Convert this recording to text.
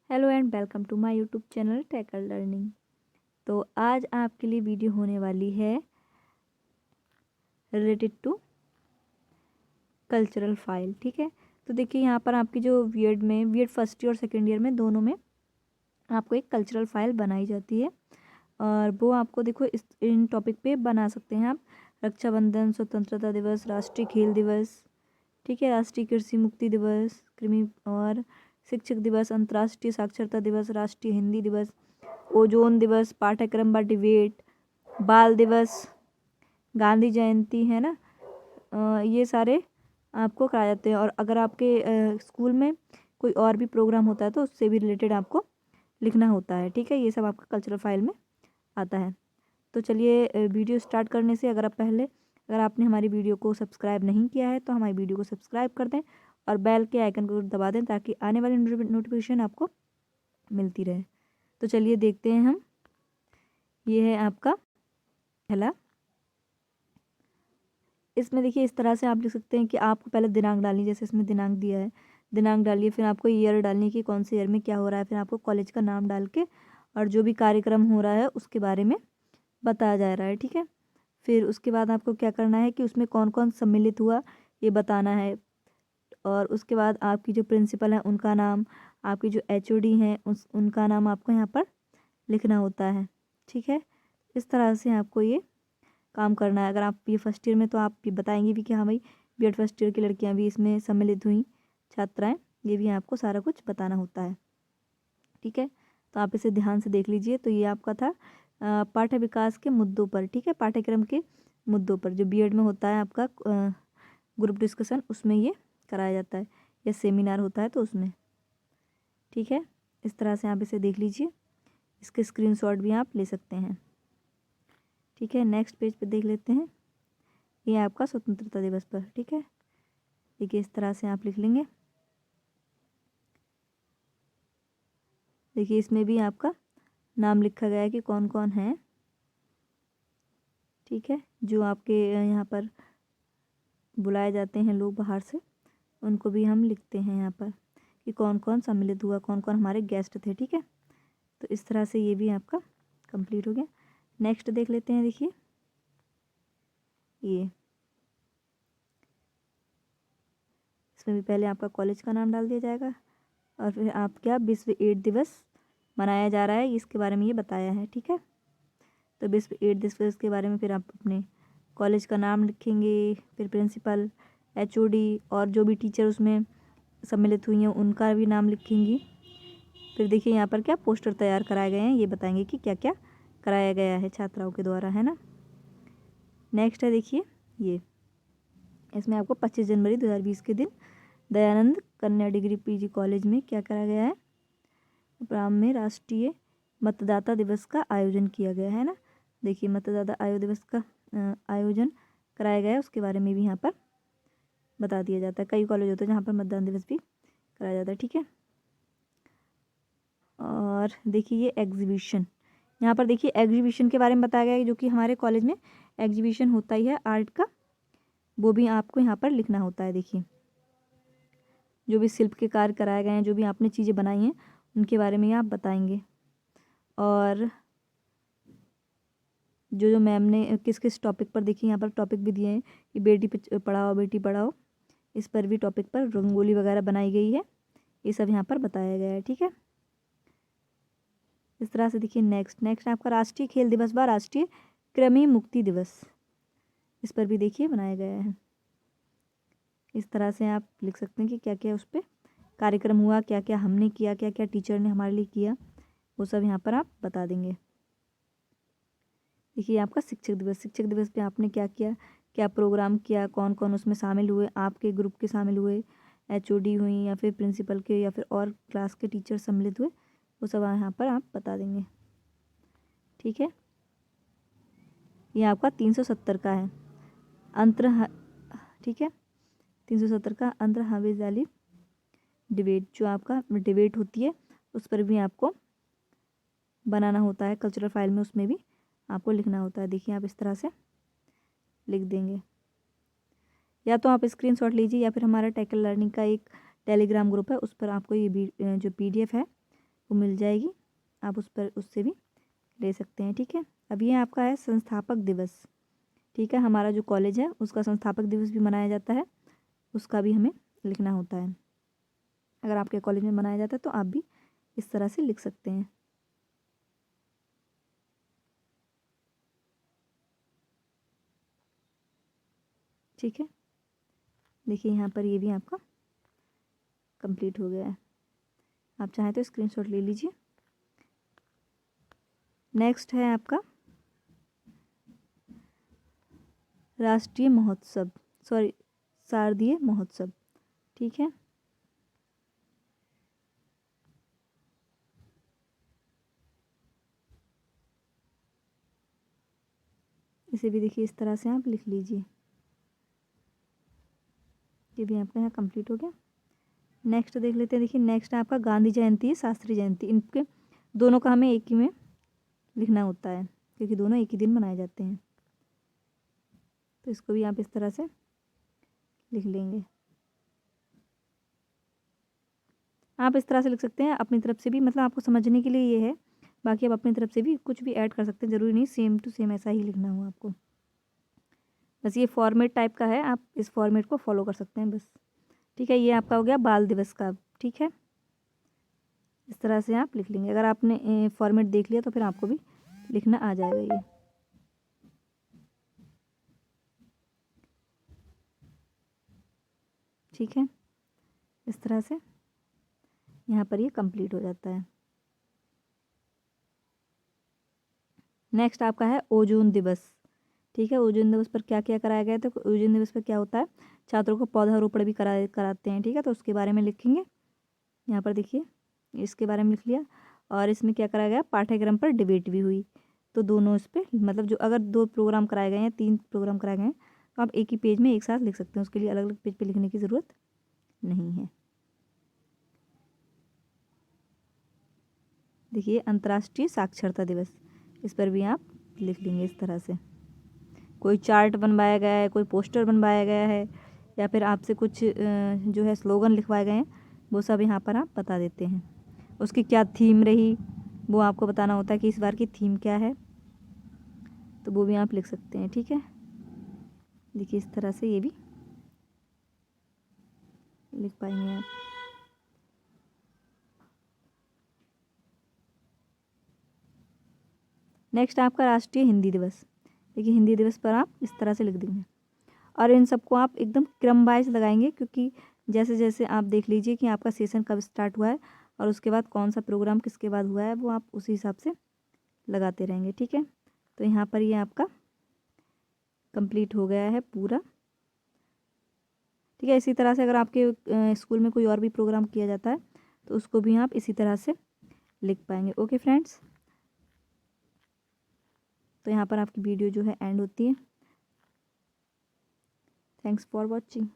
Hello and welcome to my YouTube channel Tackle Learning. तो आज आपके लिए वीडियो होने वाली है रिलेटेड टू कल्चरल फाइल। ठीक है, तो देखिए यहाँ पर आपकी जो बीएड फर्स्ट ईयर और सेकेंड ईयर में दोनों में आपको एक कल्चरल फाइल बनाई जाती है और वो आपको देखो इन टॉपिक पे बना सकते हैं आप। रक्षाबंधन, स्वतंत्रता दिवस, राष्ट्रीय खेल दिवस, ठीक है, राष्ट्रीय कृषि मुक्ति दिवस, कृमि और शिक्षक दिवस, अंतर्राष्ट्रीय साक्षरता दिवस, राष्ट्रीय हिंदी दिवस, ओजोन दिवस, पाठ्यक्रम व डिबेट, बाल दिवस, गांधी जयंती, है ना। ये सारे आपको कराए जाते हैं और अगर आपके स्कूल में कोई और भी प्रोग्राम होता है तो उससे भी रिलेटेड आपको लिखना होता है। ठीक है, ये सब आपका कल्चरल फाइल में आता है। तो चलिए वीडियो स्टार्ट करने से अगर आपने हमारी वीडियो को सब्सक्राइब नहीं किया है तो हमारी वीडियो को सब्सक्राइब कर दें और बेल के आइकन को दबा दें ताकि आने वाली नोटिफिकेशन आपको मिलती रहे। तो चलिए देखते हैं हम। ये है आपका पहला। इसमें देखिए इस तरह से आप लिख सकते हैं कि आपको पहले दिनांक डालनी, जैसे इसमें दिनांक दिया है, दिनांक डालिए, फिर आपको ईयर डालनी कि कौन से ईयर में क्या हो रहा है, फिर आपको कॉलेज का नाम डाल के और जो भी कार्यक्रम हो रहा है उसके बारे में बताया जा रहा है। ठीक है, फिर उसके बाद आपको क्या करना है कि उसमें कौन कौन सम्मिलित हुआ ये बताना है और उसके बाद आपकी जो प्रिंसिपल है उनका नाम, आपकी जो एचओडी हैं उनका नाम आपको यहाँ पर लिखना होता है। ठीक है, इस तरह से आपको ये काम करना है। अगर आप ये फर्स्ट ईयर में तो आप ये बताएंगे भी कि हाँ भाई बीएड फर्स्ट ईयर की लड़कियाँ भी इसमें सम्मिलित हुई, छात्राएँ, ये भी आपको सारा कुछ बताना होता है। ठीक है, तो आप इसे ध्यान से देख लीजिए। तो ये आपका था पाठ्य विकास के मुद्दों पर। ठीक है, पाठ्यक्रम के मुद्दों पर जो बीएड में होता है आपका ग्रुप डिस्कशन, उसमें ये कराया जाता है या सेमिनार होता है तो उसमें। ठीक है, इस तरह से आप इसे देख लीजिए, इसके स्क्रीनशॉट भी आप ले सकते हैं। ठीक है, नेक्स्ट पेज पे देख लेते हैं। ये आपका स्वतंत्रता दिवस पर। ठीक है, देखिए इस तरह से आप लिख लेंगे। देखिए इसमें भी आपका नाम लिखा गया है कि कौन कौन है। ठीक है, जो आपके यहाँ पर बुलाए जाते हैं लोग बाहर से, उनको भी हम लिखते हैं यहाँ पर कि कौन कौन सम्मिलित हुआ, कौन कौन हमारे गेस्ट थे। ठीक है, तो इस तरह से ये भी आपका कंप्लीट हो गया। नेक्स्ट देख लेते हैं। देखिए ये इसमें भी पहले आपका कॉलेज का नाम डाल दिया जाएगा और फिर आप क्या विश्व एड्स दिवस मनाया जा रहा है इसके बारे में ये बताया है। ठीक है, तो विश्व एड्स दिवस के बारे में फिर आप अपने कॉलेज का नाम लिखेंगे, फिर प्रिंसिपल, एचओडी और जो भी टीचर उसमें सम्मिलित हुई हैं उनका भी नाम लिखेंगी। फिर देखिए यहाँ पर क्या पोस्टर तैयार कराए गए हैं, ये बताएंगे कि क्या क्या कराया गया है छात्राओं के द्वारा, है ना। नेक्स्ट है देखिए ये, इसमें आपको 25 जनवरी 2020 के दिन दयानंद कन्या डिग्री पीजी कॉलेज में क्या करा गया है, प्रारंभ में राष्ट्रीय मतदाता दिवस का आयोजन किया गया है ना। देखिए मतदाता आयोग दिवस का आयोजन कराया गया है, उसके बारे में भी यहाँ पर बता दिया जाता है। कई कॉलेज होते हैं जहाँ पर मतदान दिवस भी कराया जाता है। ठीक है, और देखिए ये एग्जीबिशन, यहाँ पर देखिए एग्जीबिशन के बारे में बताया गया है जो कि हमारे कॉलेज में एग्जीबिशन होता ही है आर्ट का, वो भी आपको यहाँ पर लिखना होता है। देखिए जो भी शिल्प के कार्य कराए गए हैं, जो भी आपने चीज़ें बनाई हैं उनके बारे में आप बताएंगे और जो जो मैम ने किस किस टॉपिक पर, देखिए यहाँ पर टॉपिक भी दिए हैं कि पढ़ाओ बेटी पढ़ाओ, इस पर भी टॉपिक पर रंगोली वगैरह बनाई गई है, ये सब यहाँ पर बताया गया है। ठीक है, इस तरह से देखिए नेक्स्ट आपका राष्ट्रीय खेल दिवस व राष्ट्रीय कृमि मुक्ति दिवस, इस पर भी देखिए बनाया गया है। इस तरह से आप लिख सकते हैं कि क्या क्या उस पर कार्यक्रम हुआ, क्या क्या हमने किया, क्या क्या टीचर ने हमारे लिए किया, वो सब यहाँ पर आप बता देंगे। देखिए आपका शिक्षक दिवस पे आपने क्या किया, क्या प्रोग्राम किया, कौन कौन उसमें शामिल हुए, आपके ग्रुप के शामिल हुए, एचओडी हुई या फिर प्रिंसिपल के या फिर और क्लास के टीचर सम्मिलित हुए, वो सब यहाँ पर आप बता देंगे। ठीक है, ये आपका 370 का है ठीक है, 370 का अंतर हवेली डिबेट, जो आपका डिबेट होती है उस पर भी आपको बनाना होता है कल्चरल फाइल में, उसमें भी आपको लिखना होता है। देखिए आप इस तरह से लिख देंगे, या तो आप स्क्रीनशॉट लीजिए या फिर हमारा टैकल लर्निंग का एक टेलीग्राम ग्रुप है उस पर आपको ये जो पीडीएफ है वो मिल जाएगी, आप उस पर उससे भी ले सकते हैं। ठीक है, अब ये आपका है संस्थापक दिवस। ठीक है, हमारा जो कॉलेज है उसका संस्थापक दिवस भी मनाया जाता है, उसका भी हमें लिखना होता है। अगर आपके कॉलेज में मनाया जाता है तो आप भी इस तरह से लिख सकते हैं। ठीक है, देखिए यहाँ पर ये भी आपका कंप्लीट हो गया है। आप चाहें तो स्क्रीनशॉट ले लीजिए। नेक्स्ट है आपका राष्ट्रीय महोत्सव, सॉरी शारदीय महोत्सव। ठीक है, इसे भी देखिए इस तरह से आप लिख लीजिए। ये भी आपका यहाँ कंप्लीट हो गया। नेक्स्ट देख लेते हैं। देखिए नेक्स्ट है आपका गांधी जयंती, शास्त्री जयंती। इनके दोनों का हमें एक ही में लिखना होता है क्योंकि दोनों एक ही दिन मनाए जाते हैं। तो इसको भी आप इस तरह से लिख लेंगे। आप इस तरह से लिख सकते हैं अपनी तरफ से भी, मतलब आपको समझने के लिए ये है। बाकी आप अपनी तरफ से भी कुछ भी ऐड कर सकते हैं, ज़रूरी नहीं सेम टू सेम ऐसा ही लिखना हो आपको। बस ये फॉर्मेट टाइप का है, आप इस फॉर्मेट को फॉलो कर सकते हैं बस। ठीक है, ये आपका हो गया बाल दिवस का। ठीक है, इस तरह से आप लिख लेंगे। अगर आपने फॉर्मेट देख लिया तो फिर आपको भी लिखना आ जाएगा ये। ठीक है, इस तरह से यहाँ पर ये कंप्लीट हो जाता है। नेक्स्ट आपका है ओजोन दिवस। ठीक है, ओजोन दिवस पर क्या क्या कराया गया है? तो ओजोन दिवस पर क्या होता है, छात्रों को पौधारोपण भी कराते हैं। ठीक है, तो उसके बारे में लिखेंगे। यहाँ पर देखिए इसके बारे में लिख लिया। और इसमें क्या कराया गया, पाठ्यक्रम पर डिबेट भी हुई। तो दोनों इस पर मतलब जो अगर 2 प्रोग्राम कराए गए हैं, 3 प्रोग्राम कराए गए हैं, तो आप एक ही पेज में एक साथ लिख सकते हैं। उसके लिए अलग अलग पेज पे लिखने की ज़रूरत नहीं है। देखिए अंतर्राष्ट्रीय साक्षरता दिवस, इस पर भी आप लिख लेंगे इस तरह से। कोई चार्ट बनवाया गया है, कोई पोस्टर बनवाया गया है, या फिर आपसे कुछ जो है स्लोगन लिखवाए गए हैं, वो सब यहाँ पर आप बता देते हैं। उसकी क्या थीम रही वो आपको बताना होता है कि इस बार की थीम क्या है, तो वो भी आप लिख सकते हैं। ठीक है, देखिए इस तरह से ये भी लिख पाएंगे आप। नेक्स्ट आपका राष्ट्रीय हिंदी दिवस। देखिए हिंदी दिवस पर आप इस तरह से लिख देंगे और इन सबको आप एकदम क्रम वाइज लगाएंगे, क्योंकि जैसे जैसे आप देख लीजिए कि आपका सेशन कब स्टार्ट हुआ है और उसके बाद कौन सा प्रोग्राम किसके बाद हुआ है, वो आप उसी हिसाब से लगाते रहेंगे। ठीक है, तो यहाँ पर ये आपका कंप्लीट हो गया है पूरा। ठीक है, इसी तरह से अगर आपके स्कूल में कोई और भी प्रोग्राम किया जाता है तो उसको भी आप इसी तरह से लिख पाएंगे। ओके फ्रेंड्स, तो यहाँ पर आपकी वीडियो जो है एंड होती है। Thanks for watching.